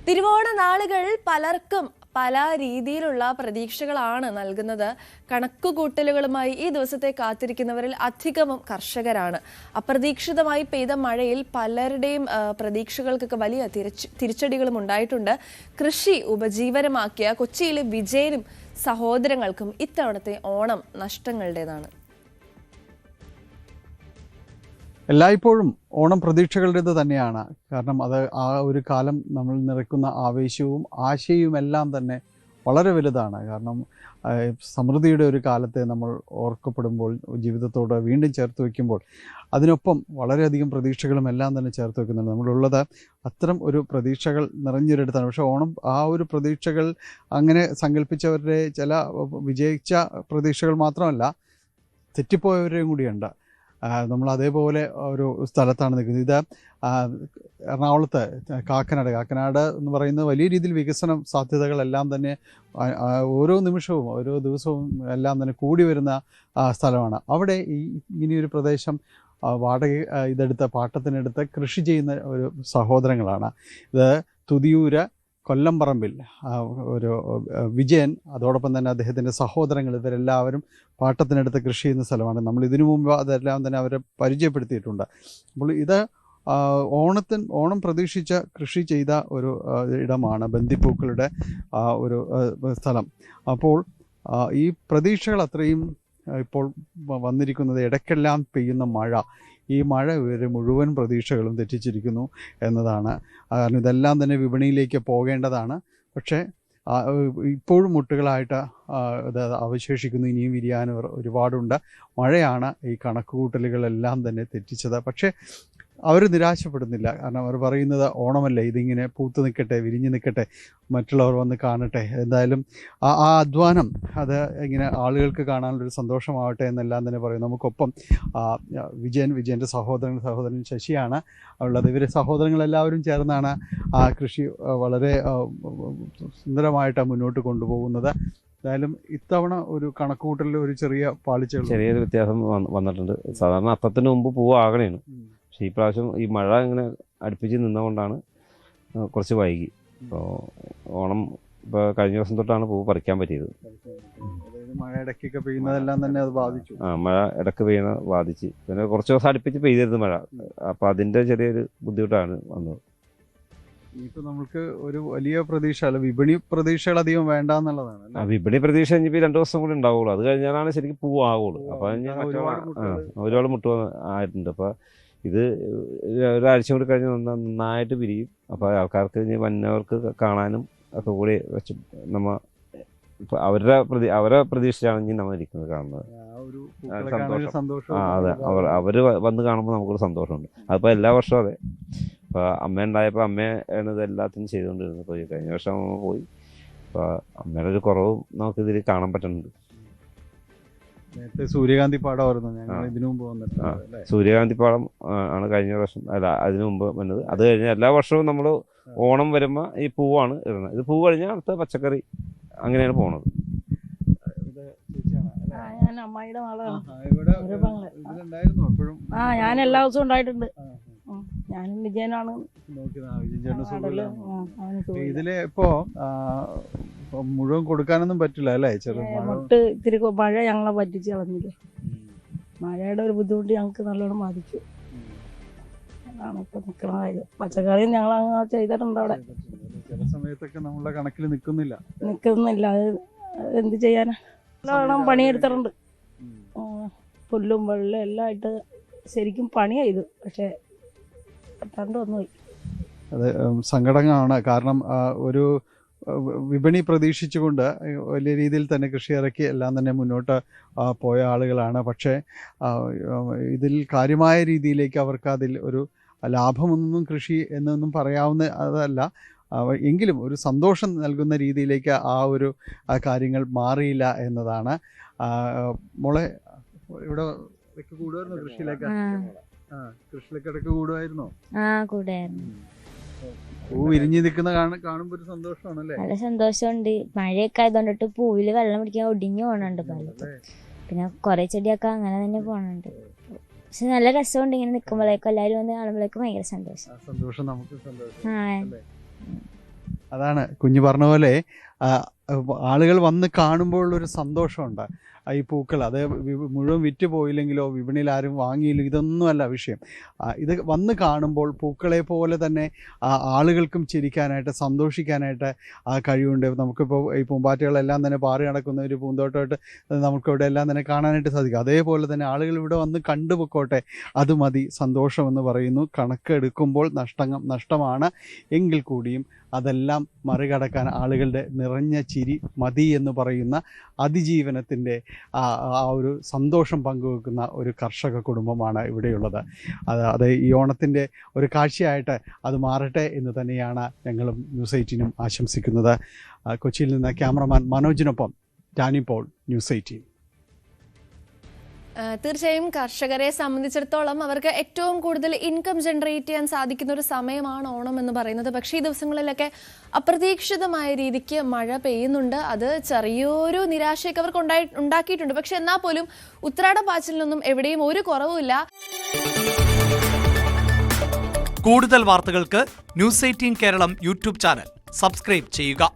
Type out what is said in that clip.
തിരുവോണ നാളുകൾ പലർക്കും പല രീതിയിലുള്ള പ്രതീക്ഷകളാണ് നൽകുന്നത്. കണക്കുകൂട്ടലുകളുമായി ഈ ദിവസത്തെ കാത്തിരിക്കുന്നവരിൽ അധികവും കർഷകരാണ്. അപ്രതീക്ഷിതമായി പെയ്ത മഴയിൽ പലരുടെയും പ്രതീക്ഷകൾക്കൊക്കെ വലിയ തിരിച്ചടികളും ഉണ്ടായിട്ടുണ്ട്. കൃഷി ഉപജീവനമാക്കിയ കൊച്ചിയിലെ വിജയനും സഹോദരങ്ങൾക്കും ഇത്തവണത്തെ ഓണം നഷ്ടങ്ങളുടേതാണ്. എല്ലായ്പ്പോഴും ഓണം പ്രതീക്ഷകളുടേത് തന്നെയാണ്. കാരണം അത് ആ ഒരു കാലം നമ്മൾ നിറയ്ക്കുന്ന ആവേശവും ആശയവും എല്ലാം തന്നെ വളരെ വലുതാണ്. കാരണം സമൃദ്ധിയുടെ ഒരു കാലത്തെ നമ്മൾ ഓർക്കപ്പെടുമ്പോൾ, ജീവിതത്തോട് വീണ്ടും ചേർത്ത് വയ്ക്കുമ്പോൾ അതിനൊപ്പം വളരെയധികം പ്രതീക്ഷകളും എല്ലാം തന്നെ ചേർത്ത് വയ്ക്കുന്നുണ്ട്. നമ്മളുള്ളത് അത്തരം ഒരു പ്രതീക്ഷകൾ നിറഞ്ഞൊരിടത്താണ്. പക്ഷേ ഓണം ആ ഒരു പ്രതീക്ഷകൾ അങ്ങനെ സങ്കല്പിച്ചവരുടെ ചില വിജയിച്ച പ്രതീക്ഷകൾ മാത്രമല്ല, തെറ്റിപ്പോയവരെയും കൂടിയുണ്ട്. നമ്മൾ അതേപോലെ ഒരു സ്ഥലത്താണ് നിൽക്കുന്നത്. ഇത് എറണാകുളത്ത് കാക്കനാട് എന്ന് പറയുന്നത് വലിയ രീതിയിൽ വികസന സാധ്യതകളെല്ലാം തന്നെ ഓരോ നിമിഷവും ഓരോ ദിവസവും എല്ലാം തന്നെ കൂടി വരുന്ന സ്ഥലമാണ്. അവിടെ ഇങ്ങനെയൊരു പ്രദേശം വാടക ഇതെടുത്ത് പാട്ടത്തിനെടുത്ത് കൃഷി ചെയ്യുന്ന ഒരു സഹോദരങ്ങളാണ്. ഇത് തുതിയൂര് കൊല്ലംപറമ്പിൽ ഒരു വിജയൻ, അതോടൊപ്പം തന്നെ അദ്ദേഹത്തിൻ്റെ സഹോദരങ്ങൾ, ഇവരെല്ലാവരും പാട്ടത്തിനടുത്ത് കൃഷി ചെയ്യുന്ന സ്ഥലമാണ്. നമ്മൾ ഇതിനു മുമ്പ് അതെല്ലാം തന്നെ അവരെ പരിചയപ്പെടുത്തിയിട്ടുണ്ട്. അപ്പോൾ ഇത് ഓണം പ്രതീക്ഷിച്ച കൃഷി ചെയ്ത ഒരു ഇടമാണ്, ബന്ദിപ്പൂക്കളുടെ ഒരു സ്ഥലം. അപ്പോൾ ഈ പ്രതീക്ഷകൾ അത്രയും ഇപ്പോൾ വന്നിരിക്കുന്നത് ഇടയ്ക്കെല്ലാം പെയ്യുന്ന മഴ, ഈ മഴ ഇവരെ മുഴുവൻ പ്രതീക്ഷകളും തെറ്റിച്ചിരിക്കുന്നു എന്നതാണ്. കാരണം ഇതെല്ലാം തന്നെ വിപണിയിലേക്ക് പോകേണ്ടതാണ്. പക്ഷേ ഇപ്പോഴും മുട്ടുകളായിട്ട് ഇത് അവശേഷിക്കുന്നു. ഇനിയും വിരിയാൻ ഒരുപാടുണ്ട്. മഴയാണ് ഈ കണക്കുകൂട്ടലുകളെല്ലാം തന്നെ തെറ്റിച്ചത്. പക്ഷേ അവർ നിരാശപ്പെടുന്നില്ല. കാരണം അവർ പറയുന്നത് ഓണമല്ലേ, ഇതിങ്ങനെ പൂത്ത് നിൽക്കട്ടെ, വിരിഞ്ഞ് നിൽക്കട്ടെ, മറ്റുള്ളവർ വന്ന് കാണട്ടെ. എന്തായാലും ആ അധ്വാനം അത് ഇങ്ങനെ ആളുകൾക്ക് കാണാനുള്ളൊരു സന്തോഷമാവട്ടെ എന്നെല്ലാം തന്നെ പറയും. നമുക്കൊപ്പം വിജയൻ്റെ സഹോദരൻ ശശിയാണ് ഉള്ളത്. ഇവർ സഹോദരങ്ങളെല്ലാവരും ചേർന്നാണ് ആ കൃഷി വളരെ സുന്ദരമായിട്ട് മുന്നോട്ട് കൊണ്ടുപോകുന്നത്. എന്തായാലും ഇത്തവണ ഒരു കണക്കുകൂട്ടലിൽ ഒരു ചെറിയൊരു വ്യത്യാസം വന്നിട്ടുണ്ട്. സാധാരണ അത്തത്തിന് മുമ്പ് പൂവ് ആകണേണ്. പക്ഷേ ഈ പ്രാവശ്യം ഈ മഴ ഇങ്ങനെ അടുപ്പിച്ച് നിന്നുകൊണ്ടാണ് കുറച്ച് വൈകി. ഇപ്പോൾ ഓണം ഇപ്പോൾ കഴിഞ്ഞ ദിവസം തൊട്ടാണ് പൂവ് പറിക്കാൻ പറ്റിയത്. മഴ ഇടയ്ക്കൊക്കെ പെയ്യുന്നതെല്ലാം തന്നെ അത് ബാധിച്ചു. മഴ ഇടയ്ക്ക് പെയ്യുന്ന ബാധിച്ച്, പിന്നെ കുറച്ച് ദിവസം അടുപ്പിച്ച് പെയ്തിരുന്നു മഴ. അപ്പോൾ അതിൻ്റെ ചെറിയൊരു ബുദ്ധിമുട്ടാണ് വന്നത്. ഇനിയിപ്പോൾ നമുക്ക് ഒരു വലിയ പ്രതീക്ഷ അല്ല, വിപണി പ്രതീക്ഷകൾ അധികം വേണ്ട എന്നുള്ളതാണ്. വിപണി പ്രതീക്ഷ ഇനിയിപ്പോൾ 2 ദിവസം കൂടി ഉണ്ടാവുള്ളൂ. അത് കഴിഞ്ഞാലാണ് ശരിക്കും പൂവ് ആവുള്ളൂ. അപ്പോൾ ഒരുപാട് മുട്ട് ആയിട്ടുണ്ട്. അപ്പോൾ ഇത് ഒരാഴ്ച കൂടി കഴിഞ്ഞ് നന്നായിട്ട് പിരിയും. അപ്പോൾ ആൾക്കാർക്ക് ഇനി വന്നവർക്ക് കാണാനും ഒക്കെ കൂടി വെച്ച് നമ്മൾ അവരെ പ്രതീക്ഷിച്ചാണ് ഇനി നമ്മൾ ഇരിക്കുന്നത്, കാണുന്നത്. സന്തോഷം. അതെ, അവർ വന്ന് കാണുമ്പോൾ നമുക്കൊരു സന്തോഷമുണ്ട്. അതിപ്പോൾ എല്ലാ വർഷവും അതെ. അപ്പോൾ അമ്മ ഉണ്ടായപ്പോൾ അമ്മയാണ് ഇത് എല്ലാത്തിനും ചെയ്തുകൊണ്ടിരുന്നത്. ഇപ്പോൾ കഴിഞ്ഞ വർഷം അമ്മ പോയി. അപ്പോൾ അമ്മയുടെ ഒരു കുറവും നമുക്കിതിൽ കാണാൻ പറ്റുന്നുണ്ട്. സൂര്യകാന്തി പാടമായിരുന്നു ഞങ്ങൾ ഇതിനു മുമ്പ് വന്നിട്ട്. സൂര്യകാന്തി പാടം ആണ് കഴിഞ്ഞ വർഷം, അല്ല അതിനു മുമ്പ് വന്നത്. അത് കഴിഞ്ഞാൽ എല്ലാ വർഷവും നമ്മൾ ഓണം വരുമ്പോൾ ഈ പൂവാണ് ഇടുന്നത്. ഇത് പൂ കഴിഞ്ഞാൽ അടുത്ത പച്ചക്കറി, അങ്ങനെയാണ് പോണത്. ഞാൻ എല്ലാ ദിവസവും ഉണ്ടായിട്ടുണ്ട്. ഞാനും വിജയനാണ്. ഇതില് ഇപ്പോ മുഴുവൻ കൊടുക്കാനൊന്നും പറ്റില്ല അല്ലേ? ഇത്തിരി മഴ ഞങ്ങളെ പറ്റിച്ച് കളഞ്ഞില്ലേ. മഴയുടെ ഒരു ബുദ്ധിമുട്ട് ഞങ്ങൾക്ക് നല്ലോണം ബാധിച്ചു. അതാണ് ഇപ്പൊ നിൽക്കുന്ന കാര്യം. പച്ചക്കറിയും ഞങ്ങൾ അങ്ങ് ചെയ്തിട്ടുണ്ട്. അവിടെ ചില സമയത്തൊക്കെ നമ്മളുടെ കണക്കിൽ നിൽക്കുന്നില്ല. അത് എന്ത് ചെയ്യാനാ, നല്ലോണം പണിയെടുത്തിട്ടുണ്ട്. പുല്ലും വെള്ളം എല്ലാം ആയിട്ട് ശരിക്കും പണി ചെയ്തു. പക്ഷെ പറ്റാണ്ട് വന്നുപോയി. അത് സങ്കടങ്ങളാണ്. കാരണം ഒരു വിപണി പ്രതീക്ഷിച്ചുകൊണ്ട് വലിയ രീതിയിൽ തന്നെ കൃഷി ഇറക്കി എല്ലാം തന്നെ മുന്നോട്ട് പോയ ആളുകളാണ്. പക്ഷേ ഇതിൽ കാര്യമായ രീതിയിലേക്ക് അവർക്ക് അതിൽ ഒരു ലാഭമൊന്നും കൃഷി എന്നൊന്നും പറയാവുന്ന അതല്ല. എങ്കിലും ഒരു സന്തോഷം നൽകുന്ന രീതിയിലേക്ക് ആ ഒരു കാര്യങ്ങൾ മാറിയില്ല എന്നതാണ്. മോളെ, ഇവിടെ കൂടുമായിരുന്നോ കൃഷിയിലേക്ക്? കൃഷിയിലേക്ക് ഇടയ്ക്ക് കൂടുമായിരുന്നോ? പൂ വിരിഞ്ഞു നിൽക്കുന്ന കാണുമ്പോ ഒരു സന്തോഷമാണല്ലേ? നല്ല സന്തോഷമുണ്ട്. മഴയൊക്കെ ആയതുകൊണ്ടിട്ട് പൂവില് വെള്ളം പിടിക്കാൻ ഒടിഞ്ഞു പോണുണ്ട് പലതും. പിന്നെ കുറെ ചെടിയൊക്കെ അങ്ങനെ തന്നെ പോണുണ്ട്. പക്ഷെ നല്ല രസമുണ്ട് ഇങ്ങനെ നിൽക്കുമ്പോഴേക്കും, എല്ലാവരും വന്ന് കാണുമ്പോഴേക്കും ഭയങ്കര സന്തോഷം. നമുക്ക് സന്തോഷം. അതാണ് കുഞ്ഞു പറഞ്ഞ പോലെ ആളുകൾ വന്ന് കാണുമ്പോഴുള്ളൊരു സന്തോഷമുണ്ട്. ഈ പൂക്കൾ അത് മുഴുവൻ വിറ്റ് പോയില്ലെങ്കിലോ വിപണിയിൽ ആരും വാങ്ങിയില്ലെങ്കിലും ഇതൊന്നുമല്ല വിഷയം. ഇത് വന്ന് കാണുമ്പോൾ പൂക്കളെ പോലെ തന്നെ ആളുകൾക്കും ചിരിക്കാനായിട്ട് സന്തോഷിക്കാനായിട്ട് കഴിവുണ്ട്. നമുക്കിപ്പോൾ ഈ പൂമ്പാറ്റകളെല്ലാം തന്നെ പാറി നടക്കുന്ന ഒരു പൂന്തോട്ടമായിട്ട് നമുക്കിവിടെ എല്ലാം തന്നെ കാണാനായിട്ട് സാധിക്കും. അതേപോലെ തന്നെ ആളുകൾ ഇവിടെ വന്ന് കണ്ടുപൊക്കോട്ടെ, അത് മതി സന്തോഷമെന്ന് പറയുന്നു. കണക്കെടുക്കുമ്പോൾ നഷ്ടമാണ് എങ്കിൽ കൂടിയും അതെല്ലാം മറികടക്കാൻ ആളുകളുടെ നിറഞ്ഞ ചിരി മതി എന്ന് പറയുന്ന അതിജീവനത്തിൻ്റെ ആ ഒരു സന്തോഷം പങ്കുവെക്കുന്ന ഒരു കർഷക കുടുംബമാണ് ഇവിടെയുള്ളത്. അത് ഈ ഓണത്തിൻ്റെ ഒരു കാഴ്ചയായിട്ട് അത് മാറട്ടെ എന്ന് തന്നെയാണ് ഞങ്ങളും ന്യൂസ് 18 ആശംസിക്കുന്നത്. കൊച്ചിയിൽ നിന്ന് ക്യാമറമാൻ മനോജിനൊപ്പം ഡാനി പോൾ, ന്യൂസ് 18. തീർച്ചയായും കർഷകരെ സംബന്ധിച്ചിടത്തോളം അവർക്ക് ഏറ്റവും കൂടുതൽ ഇൻകം ജനറേറ്റ് ചെയ്യാൻ സാധിക്കുന്ന ഒരു സമയമാണ് ഓണം എന്ന് പറയുന്നത്. പക്ഷേ ഈ ദിവസങ്ങളിലൊക്കെ അപ്രതീക്ഷിതമായ രീതിക്ക് മഴ പെയ്യുന്നുണ്ട്. അത് ചെറിയൊരു നിരാശയൊക്കെ അവർക്ക് ഉണ്ടാക്കിയിട്ടുണ്ട്. പക്ഷെ എന്നാൽ പോലും ഉത്രാടപ്പാച്ചിലിനൊന്നും എവിടെയും ഒരു കുറവുമില്ല. കൂടുതൽ വാർത്തകൾക്ക് news 18 Keralam YouTube channel subscribe ചെയ്യുക.